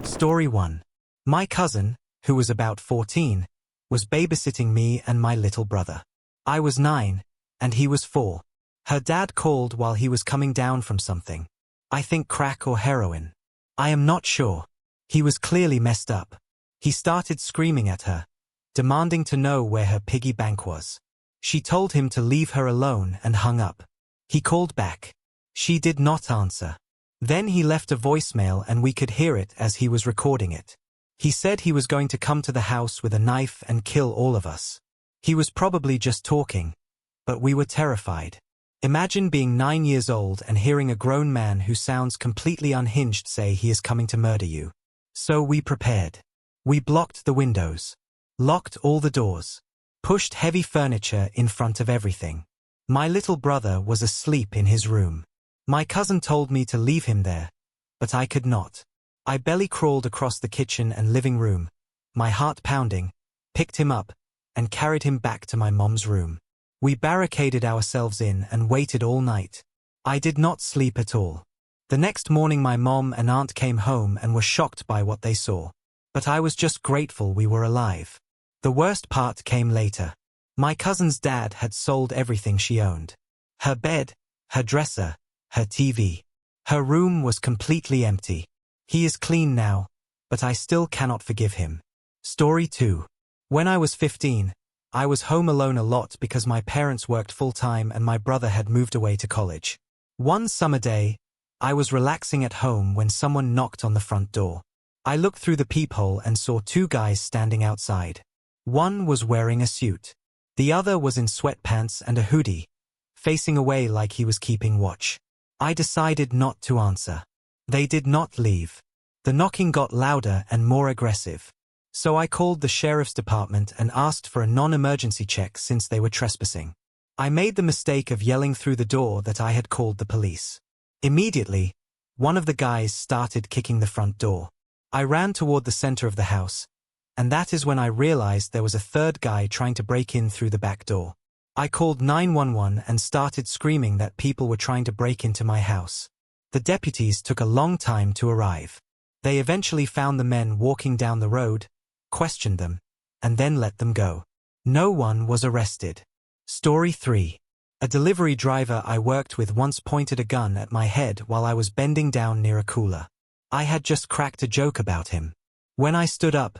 Story 1. My cousin, who was about 14, was babysitting me and my little brother. I was 9, and he was 4. Her dad called while he was coming down from something. I think crack or heroin. I am not sure. He was clearly messed up. He started screaming at her, demanding to know where her piggy bank was. She told him to leave her alone and hung up. He called back. She did not answer. Then he left a voicemail and we could hear it as he was recording it. He said he was going to come to the house with a knife and kill all of us. He was probably just talking, but we were terrified. Imagine being 9 years old and hearing a grown man who sounds completely unhinged say he is coming to murder you. So we prepared. We blocked the windows, locked all the doors, pushed heavy furniture in front of everything. My little brother was asleep in his room. My cousin told me to leave him there, but I could not. I belly crawled across the kitchen and living room, my heart pounding, picked him up, and carried him back to my mom's room. We barricaded ourselves in and waited all night. I did not sleep at all. The next morning my mom and aunt came home and were shocked by what they saw. But I was just grateful we were alive. The worst part came later. My cousin's dad had sold everything she owned. Her bed, her dresser, her TV. Her room was completely empty. He is clean now, but I still cannot forgive him. Story 2. When I was 15, I was home alone a lot because my parents worked full-time and my brother had moved away to college. One summer day, I was relaxing at home when someone knocked on the front door. I looked through the peephole and saw 2 guys standing outside. One was wearing a suit. The other was in sweatpants and a hoodie, facing away like he was keeping watch. I decided not to answer. They did not leave. The knocking got louder and more aggressive. So I called the sheriff's department and asked for a non-emergency check since they were trespassing. I made the mistake of yelling through the door that I had called the police. Immediately, one of the guys started kicking the front door. I ran toward the center of the house, and that is when I realized there was a third guy trying to break in through the back door. I called 911 and started screaming that people were trying to break into my house. The deputies took a long time to arrive. They eventually found the men walking down the road, questioned them, and then let them go. No one was arrested. Story 3. A delivery driver I worked with once pointed a gun at my head while I was bending down near a cooler. I had just cracked a joke about him. When I stood up,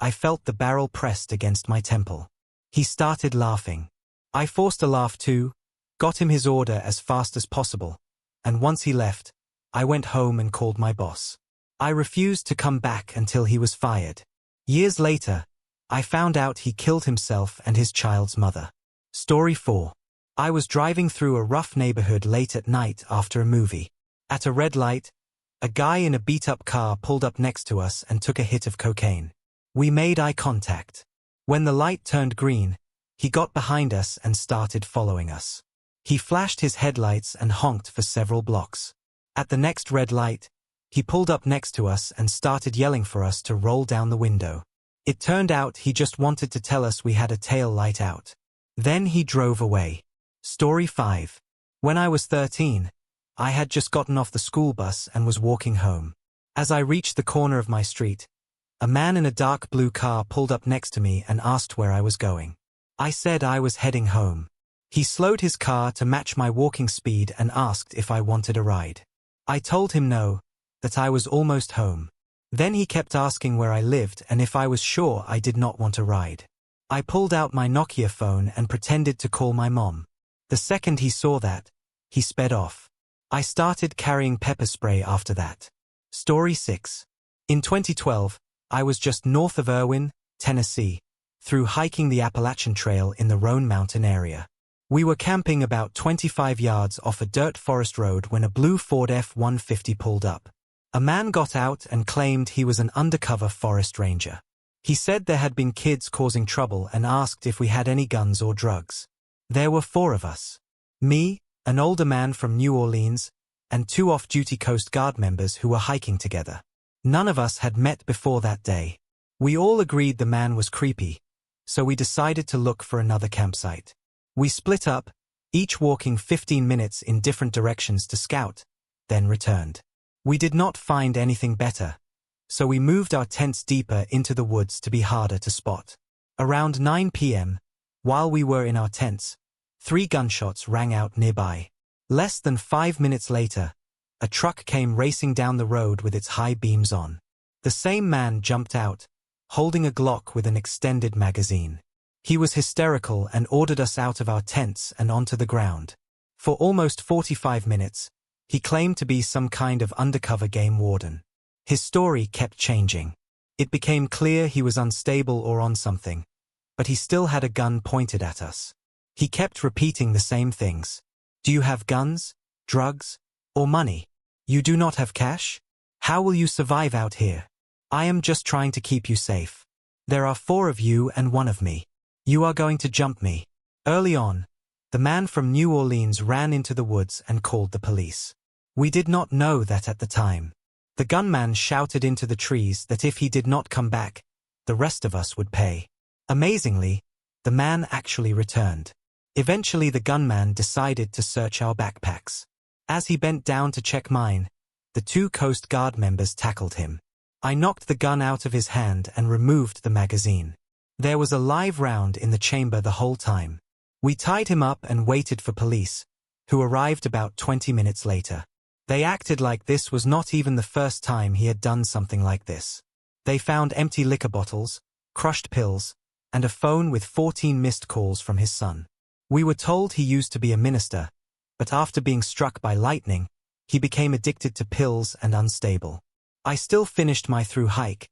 I felt the barrel pressed against my temple. He started laughing. I forced a laugh too, got him his order as fast as possible, and once he left, I went home and called my boss. I refused to come back until he was fired. Years later, I found out he killed himself and his child's mother. Story 4. I was driving through a rough neighborhood late at night after a movie. At a red light, a guy in a beat-up car pulled up next to us and took a hit of cocaine. We made eye contact. When the light turned green, he got behind us and started following us. He flashed his headlights and honked for several blocks. At the next red light, he pulled up next to us and started yelling for us to roll down the window. It turned out he just wanted to tell us we had a tail light out. Then he drove away. Story 5. When I was 13, I had just gotten off the school bus and was walking home. As I reached the corner of my street, a man in a dark blue car pulled up next to me and asked where I was going. I said I was heading home. He slowed his car to match my walking speed and asked if I wanted a ride. I told him no, that I was almost home. Then he kept asking where I lived and if I was sure I did not want a ride. I pulled out my Nokia phone and pretended to call my mom. The second he saw that, he sped off. I started carrying pepper spray after that. Story 6. In 2012, I was just north of Irwin, Tennessee, through hiking the Appalachian Trail in the Roan Mountain area. We were camping about 25 yards off a dirt forest road when a blue Ford F-150 pulled up. A man got out and claimed he was an undercover forest ranger. He said there had been kids causing trouble and asked if we had any guns or drugs. There were 4 of us. Me, an older man from New Orleans, and 2 off-duty Coast Guard members who were hiking together. None of us had met before that day. We all agreed the man was creepy, so we decided to look for another campsite. We split up, each walking 15 minutes in different directions to scout, then returned. We did not find anything better, so we moved our tents deeper into the woods to be harder to spot. Around 9 p.m., while we were in our tents, 3 gunshots rang out nearby. Less than 5 minutes later, a truck came racing down the road with its high beams on. The same man jumped out, holding a Glock with an extended magazine. He was hysterical and ordered us out of our tents and onto the ground. For almost 45 minutes, he claimed to be some kind of undercover game warden. His story kept changing. It became clear he was unstable or on something, but he still had a gun pointed at us. He kept repeating the same things. Do you have guns, drugs, or money? You do not have cash? How will you survive out here? I am just trying to keep you safe. There are 4 of you and 1 of me. You are going to jump me. Early on, the man from New Orleans ran into the woods and called the police. We did not know that at the time. The gunman shouted into the trees that if he did not come back, the rest of us would pay. Amazingly, the man actually returned. Eventually the gunman decided to search our backpacks. As he bent down to check mine, the 2 Coast Guard members tackled him. I knocked the gun out of his hand and removed the magazine. There was a live round in the chamber the whole time. We tied him up and waited for police, who arrived about 20 minutes later. They acted like this was not even the first time he had done something like this. They found empty liquor bottles, crushed pills, and a phone with 14 missed calls from his son. We were told he used to be a minister, but after being struck by lightning, he became addicted to pills and unstable. I still finished my through hike,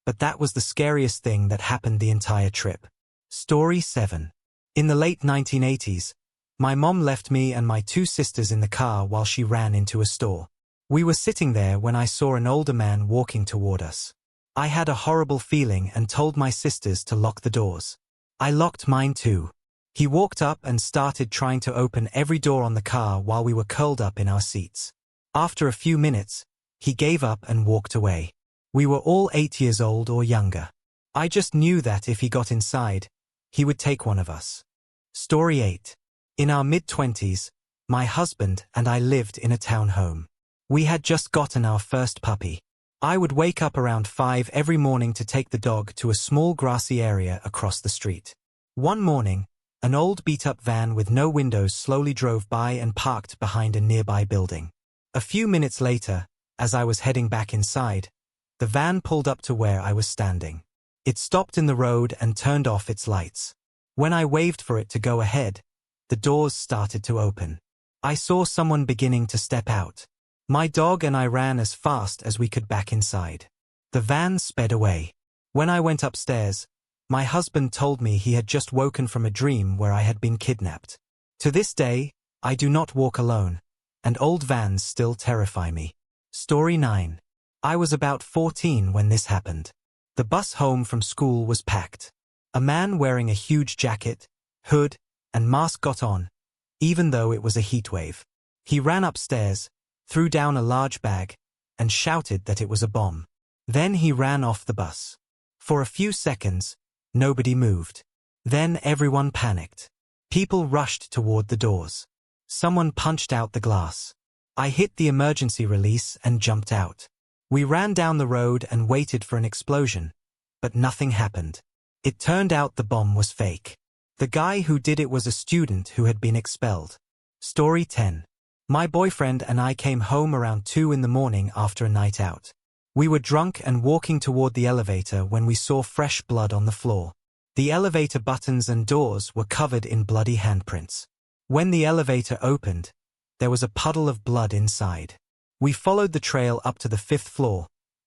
but that was the scariest thing that happened the entire trip. Story 7. In the late 1980s, my mom left me and my 2 sisters in the car while she ran into a store. We were sitting there when I saw an older man walking toward us. I had a horrible feeling and told my sisters to lock the doors. I locked mine too. He walked up and started trying to open every door on the car while we were curled up in our seats. After a few minutes, he gave up and walked away. We were all 8 years old or younger. I just knew that if he got inside, he would take one of us. Story 8. In our mid-20s, my husband and I lived in a townhome. We had just gotten our first puppy. I would wake up around 5 every morning to take the dog to a small grassy area across the street. One morning, an old beat-up van with no windows slowly drove by and parked behind a nearby building. A few minutes later, as I was heading back inside, the van pulled up to where I was standing. It stopped in the road and turned off its lights. When I waved for it to go ahead, the doors started to open. I saw someone beginning to step out. My dog and I ran as fast as we could back inside. The van sped away. When I went upstairs, my husband told me he had just woken from a dream where I had been kidnapped. To this day, I do not walk alone, and old vans still terrify me. Story 9. I was about 14 when this happened. The bus home from school was packed. A man wearing a huge jacket, hood, and mask got on, even though it was a heat wave. He ran upstairs, threw down a large bag, and shouted that it was a bomb. Then he ran off the bus. For a few seconds, nobody moved. Then everyone panicked. People rushed toward the doors. Someone punched out the glass. I hit the emergency release and jumped out. We ran down the road and waited for an explosion, but nothing happened. It turned out the bomb was fake. The guy who did it was a student who had been expelled. Story 10. My boyfriend and I came home around 2 in the morning after a night out. We were drunk and walking toward the elevator when we saw fresh blood on the floor. The elevator buttons and doors were covered in bloody handprints. When the elevator opened, there was a puddle of blood inside. We followed the trail up to the 5th floor,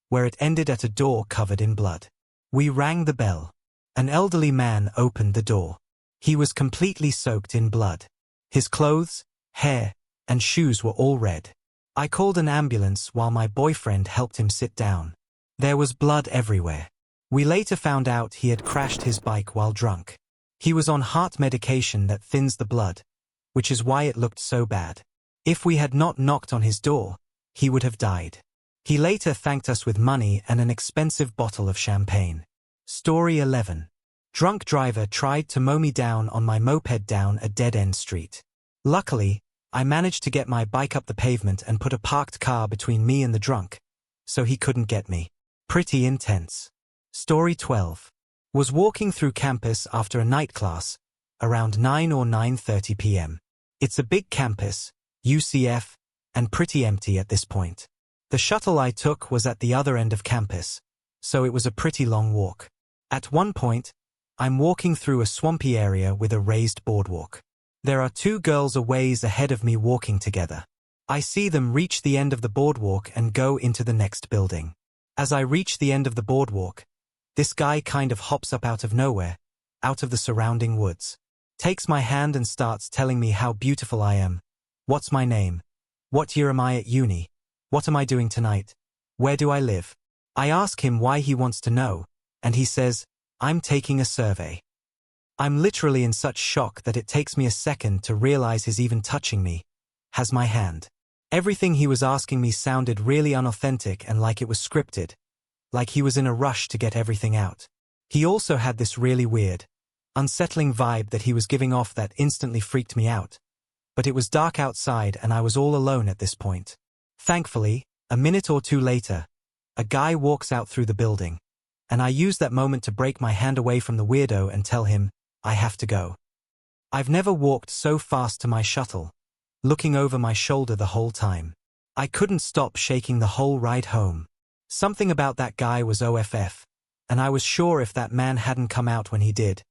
where it ended at a door covered in blood. We rang the bell. An elderly man opened the door. He was completely soaked in blood. His clothes, hair, and shoes were all red. I called an ambulance while my boyfriend helped him sit down. There was blood everywhere. We later found out he had crashed his bike while drunk. He was on heart medication that thins the blood, which is why it looked so bad. If we had not knocked on his door, he would have died. He later thanked us with money and an expensive bottle of champagne. Story 11. Drunk driver tried to mow me down on my moped down a dead-end street. Luckily, I managed to get my bike up the pavement and put a parked car between me and the drunk, so he couldn't get me. Pretty intense. Story 12. Was walking through campus after a night class, around 9 or 9:30 p.m. It's a big campus, UCF, and pretty empty at this point. The shuttle I took was at the other end of campus, so it was a pretty long walk. At one point, I'm walking through a swampy area with a raised boardwalk. There are two girls a ways ahead of me walking together. I see them reach the end of the boardwalk and go into the next building. As I reach the end of the boardwalk, this guy kind of hops up out of nowhere, out of the surrounding woods. Takes my hand and starts telling me how beautiful I am. What's my name? What year am I at uni? What am I doing tonight? Where do I live? I ask him why he wants to know, and he says, I'm taking a survey. I'm literally in such shock that it takes me a second to realize he's even touching me. Has my hand. Everything he was asking me sounded really unauthentic and like it was scripted. Like he was in a rush to get everything out. He also had this really weird, unsettling vibe that he was giving off that instantly freaked me out. But it was dark outside and I was all alone at this point. Thankfully, a minute or two later, a guy walks out through the building, and I use that moment to break my hand away from the weirdo and tell him, I have to go. I've never walked so fast to my shuttle, looking over my shoulder the whole time. I couldn't stop shaking the whole ride home. Something about that guy was OFF, and I was sure if that man hadn't come out when he did,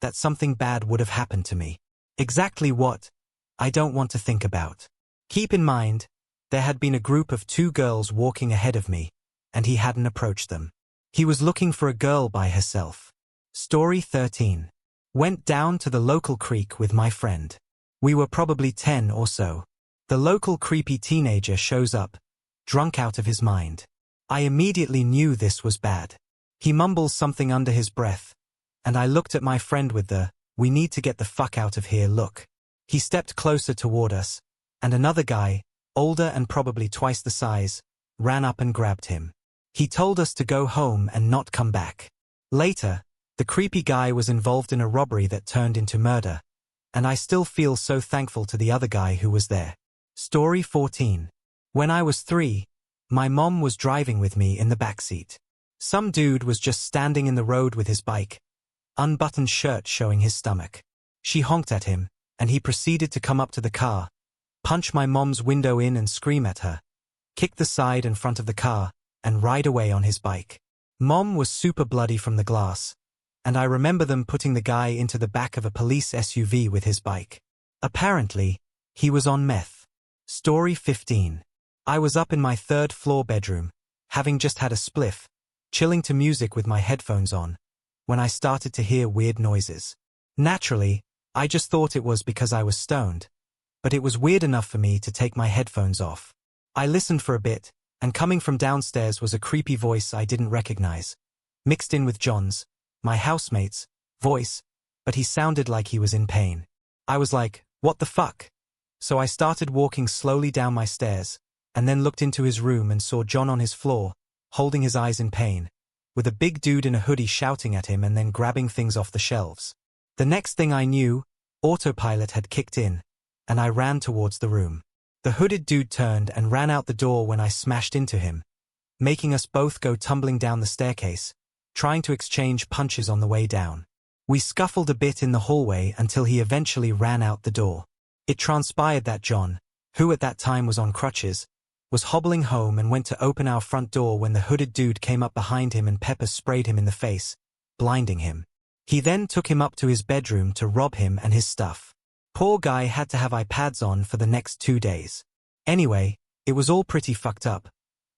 that something bad would have happened to me. Exactly what? I don't want to think about. Keep in mind, there had been a group of two girls walking ahead of me, and he hadn't approached them. He was looking for a girl by herself. Story 13. Went down to the local creek with my friend. We were probably 10 or so. The local creepy teenager shows up, drunk out of his mind. I immediately knew this was bad. He mumbles something under his breath, and I looked at my friend with the, we need to get the fuck out of here look. He stepped closer toward us, and another guy, older and probably twice the size, ran up and grabbed him. He told us to go home and not come back. Later, the creepy guy was involved in a robbery that turned into murder, and I still feel so thankful to the other guy who was there. Story 14. When I was 3, my mom was driving with me in the backseat. Some dude was just standing in the road with his bike, unbuttoned shirt showing his stomach. She honked at him, and he proceeded to come up to the car, punch my mom's window in and scream at her, kick the side and front of the car, and ride away on his bike. Mom was super bloody from the glass, and I remember them putting the guy into the back of a police SUV with his bike. Apparently, he was on meth. Story 15. I was up in my 3rd floor bedroom, having just had a spliff, chilling to music with my headphones on, when I started to hear weird noises. Naturally, I just thought it was because I was stoned, but it was weird enough for me to take my headphones off. I listened for a bit, and coming from downstairs was a creepy voice I didn't recognize, mixed in with John's, my housemate's, voice, but he sounded like he was in pain. I was like, what the fuck? So I started walking slowly down my stairs, and then looked into his room and saw John on his floor, holding his eyes in pain, with a big dude in a hoodie shouting at him and then grabbing things off the shelves. The next thing I knew, autopilot had kicked in, and I ran towards the room. The hooded dude turned and ran out the door when I smashed into him, making us both go tumbling down the staircase, trying to exchange punches on the way down. We scuffled a bit in the hallway until he eventually ran out the door. It transpired that John, who at that time was on crutches, was hobbling home and went to open our front door when the hooded dude came up behind him and pepper sprayed him in the face, blinding him. He then took him up to his bedroom to rob him and his stuff. Poor guy had to have iPads on for the next 2 days. Anyway, it was all pretty fucked up.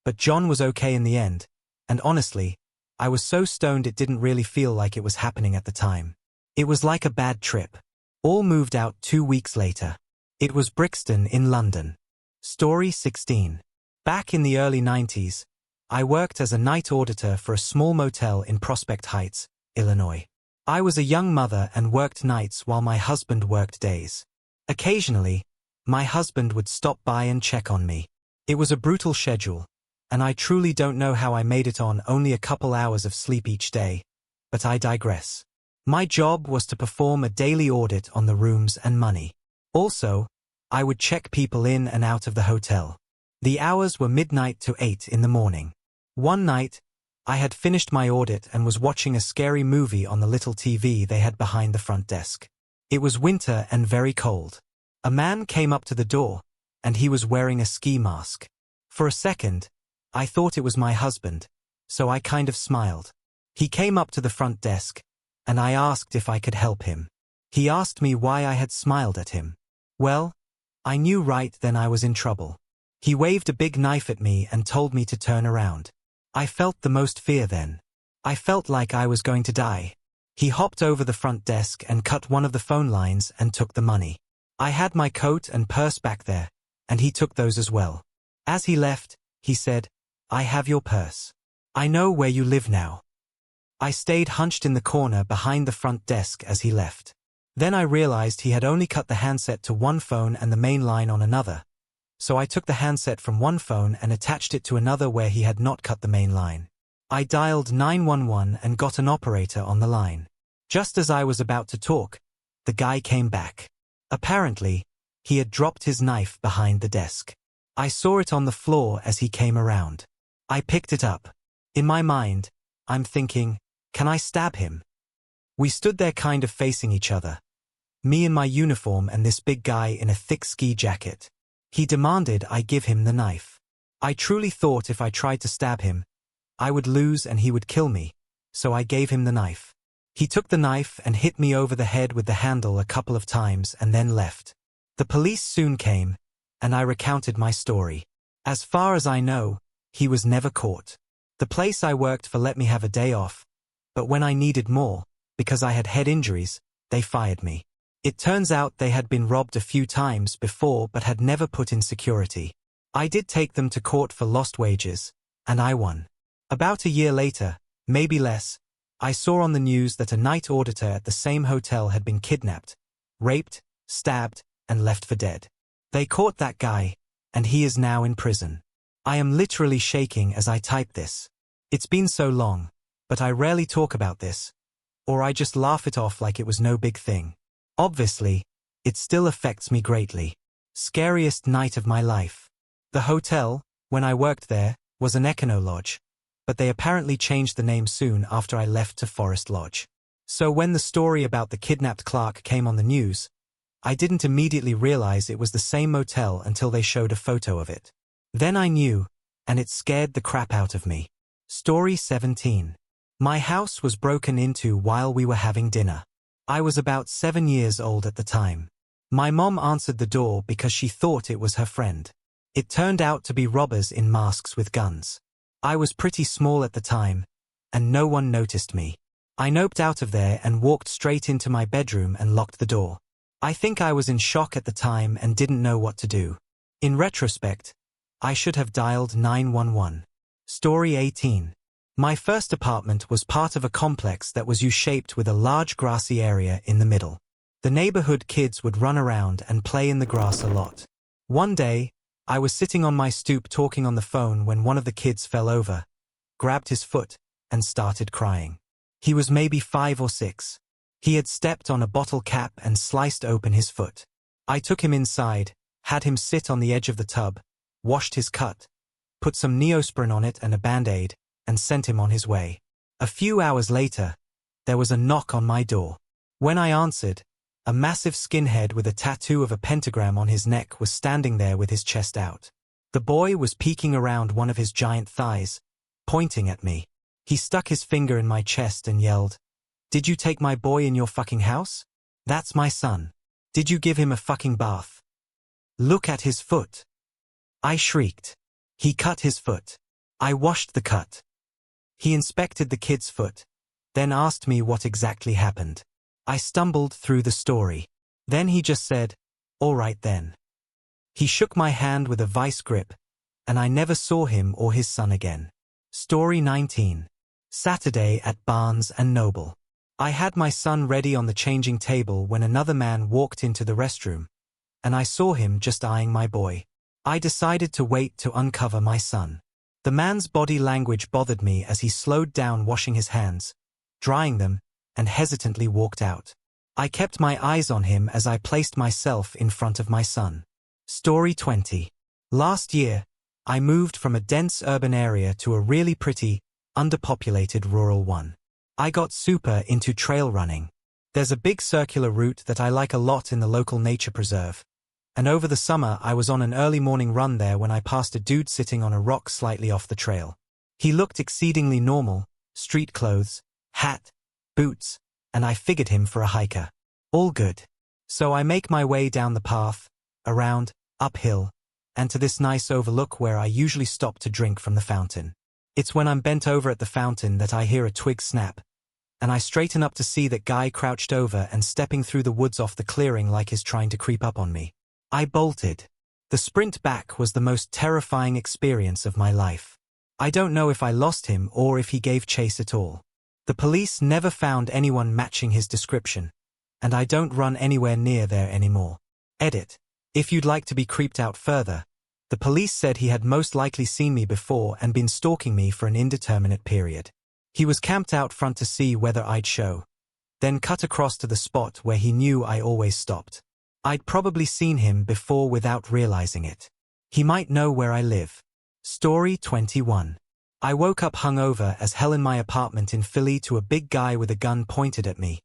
But John was okay in the end, and honestly, I was so stoned it didn't really feel like it was happening at the time. It was like a bad trip. All moved out 2 weeks later. It was Brixton in London. Story 16. Back in the early 90s, I worked as a night auditor for a small motel in Prospect Heights, Illinois. I was a young mother and worked nights while my husband worked days. Occasionally, my husband would stop by and check on me. It was a brutal schedule, and I truly don't know how I made it on only a couple hours of sleep each day, but I digress. My job was to perform a daily audit on the rooms and money. Also, I would check people in and out of the hotel. The hours were midnight to 8 in the morning. One night, I had finished my audit and was watching a scary movie on the little TV they had behind the front desk. It was winter and very cold. A man came up to the door, and he was wearing a ski mask. For a second, I thought it was my husband, so I kind of smiled. He came up to the front desk, and I asked if I could help him. He asked me why I had smiled at him. Well, I knew right then I was in trouble. He waved a big knife at me and told me to turn around. I felt the most fear then. I felt like I was going to die. He hopped over the front desk and cut one of the phone lines and took the money. I had my coat and purse back there, and he took those as well. As he left, he said, "I have your purse. I know where you live now." I stayed hunched in the corner behind the front desk as he left. Then I realized he had only cut the handset to one phone and the main line on another. So I took the handset from one phone and attached it to another where he had not cut the main line. I dialed 911 and got an operator on the line. Just as I was about to talk, the guy came back. Apparently, he had dropped his knife behind the desk. I saw it on the floor as he came around. I picked it up. In my mind, I'm thinking, can I stab him? We stood there kind of facing each other. Me in my uniform and this big guy in a thick ski jacket. He demanded I give him the knife. I truly thought if I tried to stab him, I would lose and he would kill me, so I gave him the knife. He took the knife and hit me over the head with the handle a couple of times and then left. The police soon came, and I recounted my story. As far as I know, he was never caught. The place I worked for let me have a day off, but when I needed more, because I had head injuries, they fired me. It turns out they had been robbed a few times before but had never put in security. I did take them to court for lost wages, and I won. About a year later, maybe less, I saw on the news that a night auditor at the same hotel had been kidnapped, raped, stabbed, and left for dead. They caught that guy, and he is now in prison. I am literally shaking as I type this. It's been so long, but I rarely talk about this, or I just laugh it off like it was no big thing. Obviously, it still affects me greatly. Scariest night of my life. The hotel, when I worked there, was an Econo Lodge, but they apparently changed the name soon after I left to Forest Lodge. So when the story about the kidnapped clerk came on the news, I didn't immediately realize it was the same motel until they showed a photo of it. Then I knew, and it scared the crap out of me. Story 17. My house was broken into while we were having dinner. I was about 7 years old at the time. My mom answered the door because she thought it was her friend. It turned out to be robbers in masks with guns. I was pretty small at the time, and no one noticed me. I noped out of there and walked straight into my bedroom and locked the door. I think I was in shock at the time and didn't know what to do. In retrospect, I should have dialed 911. Story 18. My first apartment was part of a complex that was U-shaped with a large grassy area in the middle. The neighborhood kids would run around and play in the grass a lot. One day, I was sitting on my stoop talking on the phone when one of the kids fell over, grabbed his foot, and started crying. He was maybe 5 or 6. He had stepped on a bottle cap and sliced open his foot. I took him inside, had him sit on the edge of the tub, washed his cut, put some Neosporin on it and a Band-Aid, and sent him on his way. A few hours later, there was a knock on my door. When I answered, a massive skinhead with a tattoo of a pentagram on his neck was standing there with his chest out. The boy was peeking around one of his giant thighs, pointing at me. He stuck his finger in my chest and yelled, "Did you take my boy in your fucking house? That's my son. Did you give him a fucking bath? Look at his foot." I shrieked. He cut his foot. I washed the cut. He inspected the kid's foot, then asked me what exactly happened. I stumbled through the story. Then he just said, "All right then." He shook my hand with a vice grip, and I never saw him or his son again. Story 19. Saturday at Barnes & Noble. I had my son ready on the changing table when another man walked into the restroom, and I saw him just eyeing my boy. I decided to wait to uncover my son. The man's body language bothered me as he slowed down washing his hands, drying them, and hesitantly walked out. I kept my eyes on him as I placed myself in front of my son. Story 20. Last year, I moved from a dense urban area to a really pretty, underpopulated rural one. I got super into trail running. There's a big circular route that I like a lot in the local nature preserve. And over the summer I was on an early morning run there when I passed a dude sitting on a rock slightly off the trail. He looked exceedingly normal, street clothes, hat, boots, and I figured him for a hiker. All good. So I make my way down the path, around, uphill, and to this nice overlook where I usually stop to drink from the fountain. It's when I'm bent over at the fountain that I hear a twig snap, and I straighten up to see that guy crouched over and stepping through the woods off the clearing like he's trying to creep up on me. I bolted. The sprint back was the most terrifying experience of my life. I don't know if I lost him or if he gave chase at all. The police never found anyone matching his description, and I don't run anywhere near there anymore. Edit. If you'd like to be creeped out further, the police said he had most likely seen me before and been stalking me for an indeterminate period. He was camped out front to see whether I'd show, then cut across to the spot where he knew I always stopped. I'd probably seen him before without realizing it. He might know where I live. Story 21. I woke up hungover as hell in my apartment in Philly to a big guy with a gun pointed at me,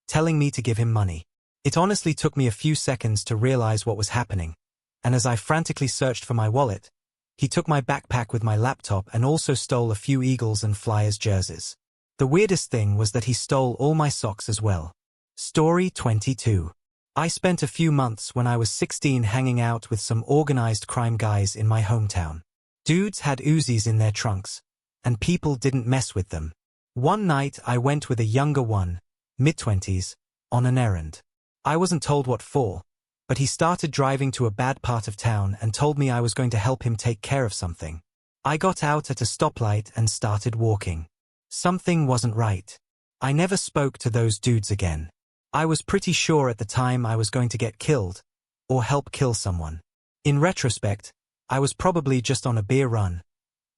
telling me to give him money. It honestly took me a few seconds to realize what was happening, and as I frantically searched for my wallet, he took my backpack with my laptop and also stole a few Eagles and Flyers jerseys. The weirdest thing was that he stole all my socks as well. Story 22. I spent a few months when I was 16 hanging out with some organized crime guys in my hometown. Dudes had Uzis in their trunks, and people didn't mess with them. One night I went with a younger one, mid-20s, on an errand. I wasn't told what for, but he started driving to a bad part of town and told me I was going to help him take care of something. I got out at a stoplight and started walking. Something wasn't right. I never spoke to those dudes again. I was pretty sure at the time I was going to get killed, or help kill someone. In retrospect, I was probably just on a beer run,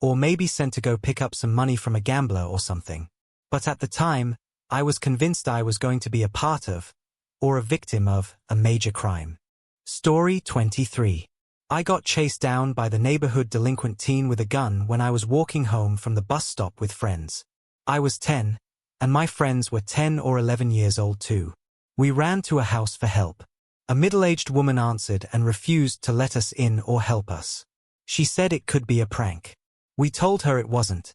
or maybe sent to go pick up some money from a gambler or something. But at the time, I was convinced I was going to be a part of, or a victim of, a major crime. Story 23. I got chased down by the neighborhood delinquent teen with a gun when I was walking home from the bus stop with friends. I was 10, and my friends were 10 or 11 years old too. We ran to a house for help. A middle-aged woman answered and refused to let us in or help us. She said it could be a prank. We told her it wasn't,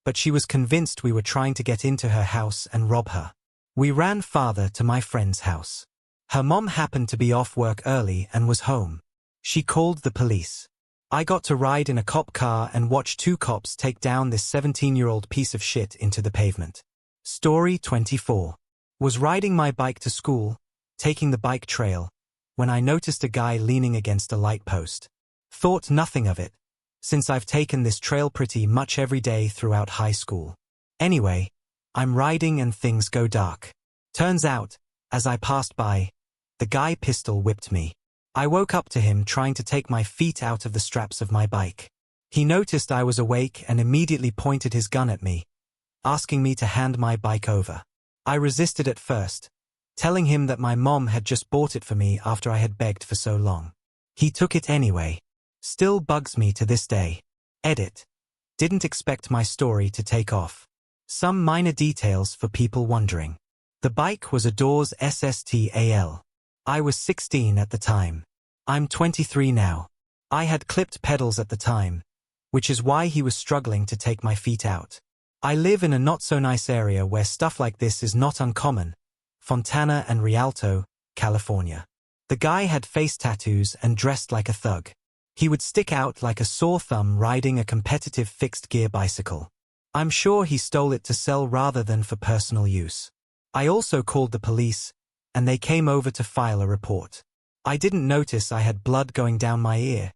but she was convinced we were trying to get into her house and rob her. We ran farther to my friend's house. Her mom happened to be off work early and was home. She called the police. I got to ride in a cop car and watch two cops take down this 17-year-old piece of shit into the pavement. Story 24. Was riding my bike to school, taking the bike trail, when I noticed a guy leaning against a light post. Thought nothing of it, since I've taken this trail pretty much every day throughout high school. Anyway, I'm riding and things go dark. Turns out, as I passed by, the guy pistol whipped me. I woke up to him trying to take my feet out of the straps of my bike. He noticed I was awake and immediately pointed his gun at me, asking me to hand my bike over. I resisted at first, telling him that my mom had just bought it for me after I had begged for so long. He took it anyway. Still bugs me to this day. Edit. Didn't expect my story to take off. Some minor details for people wondering. The bike was a Dawes SST-AL. I was 16 at the time. I'm 23 now. I had clipped pedals at the time, which is why he was struggling to take my feet out. I live in a not-so-nice area where stuff like this is not uncommon, Fontana and Rialto, California. The guy had face tattoos and dressed like a thug. He would stick out like a sore thumb riding a competitive fixed-gear bicycle. I'm sure he stole it to sell rather than for personal use. I also called the police, and they came over to file a report. I didn't notice I had blood going down my ear,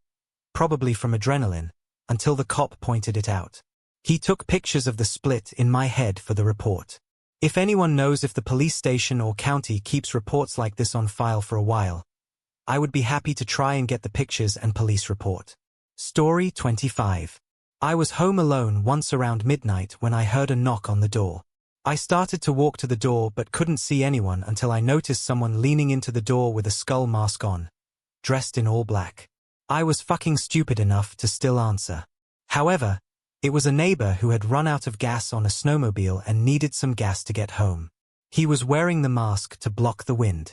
probably from adrenaline, until the cop pointed it out. He took pictures of the split in my head for the report. If anyone knows if the police station or county keeps reports like this on file for a while, I would be happy to try and get the pictures and police report. Story 25. I was home alone once around midnight when I heard a knock on the door. I started to walk to the door but couldn't see anyone until I noticed someone leaning into the door with a skull mask on, dressed in all black. I was fucking stupid enough to still answer. However, It was a neighbor who had run out of gas on a snowmobile and needed some gas to get home. He was wearing the mask to block the wind.